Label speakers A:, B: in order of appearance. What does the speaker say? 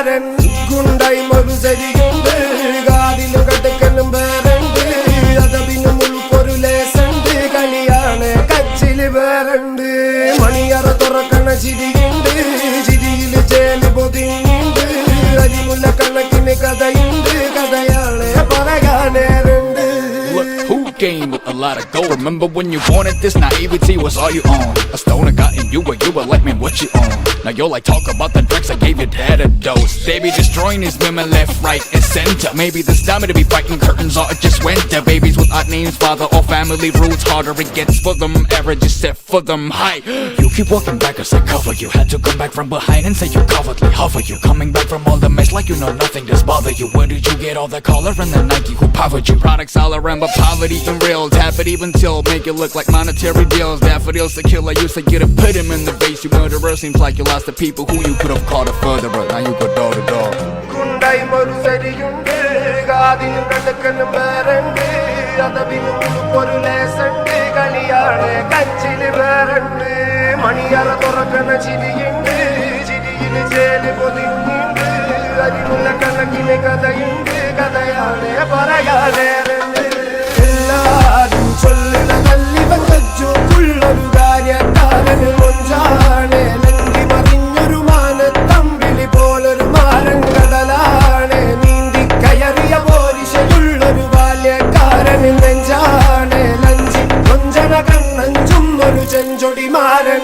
A: മാരൻ ഗുണ്ടായി മറുസരിയുണ്ട് കാതിലും കട്ടക്കലും വേറുണ്ട് അതപിനും ഉൾക്കൊരു ലേസുണ്ട് കളിയാണ് കച്ചില് വേറുണ്ട് മണിയറ തുറക്കണ ചിരിയുണ്ട് ചിരിയില് ചേല് പൊതിഞ്ഞുണ്ട് അരിമുല്ല കണക്കിന് കഥയുണ്ട് കഥയാണ് പറയാനേറുണ്ട്.
B: Who came with a lot of gold? Remember when you wanted this? Naivety was all you own. A stoner got in you, but you were like, man, what you own? Now you're like, talk about the drugs I gave your dad a dose. They be destroying these women left, right, and center. Maybe this time to be fighting curtains or it just winter. Babies with odd names, father or family roots. Harder it gets for them, average is set for them high. You keep walking back as I cover you. Had to come back from behind and say you cowardly hover you. Coming back from all the mess like you know nothing does bother you. Where did you get all the collar and the Nike who powered you? Products all around but poverty and real. Tap it even till make it look like monetary deals. Daffodils to kill, I used to get to put him in the base. You murderer, seems like you lost the people who you could have called a furtherer. Now you go door to door.
A: ഗുണ്ടായി മറുസരിയുണ്ട് കാതിലും കട്ടക്കലും വേറുണ്ട് അതപിനും ഉൾക്കൊരു ലേസുണ്ട് കളിയാണ് കച്ചില് വേറുണ്ട് മണിയറ തുറക്കണ ചിരിയുണ്ട് ചിരിയില് ചേല് പൊതിഞ്ഞുണ്ട് അരിമുല്ല കണക്കിന് കഥയുണ്ട് കഥയാണ് പറയാനേറുണ്ട്. എല്ലാരും ചൊല്ലുന്ന നല്ലിവൻ കച്ചുള്ളൊരു കാര്യക്കാരന് മൊഞ്ചാണ് ലങ്കി മറിഞ്ഞൊരു മാനത്തമ്പിളി പോലൊരു മാരൻ കടലാണ് നീന്തി കയറിയ പോരിശയുള്ളൊരു ബാല്യക്കാരന് നെഞ്ചാണ് ലഞ്ചി കൊഞ്ചന കണ്ണഞ്ചും ഒരു ചെഞ്ചൊടി മാരൻ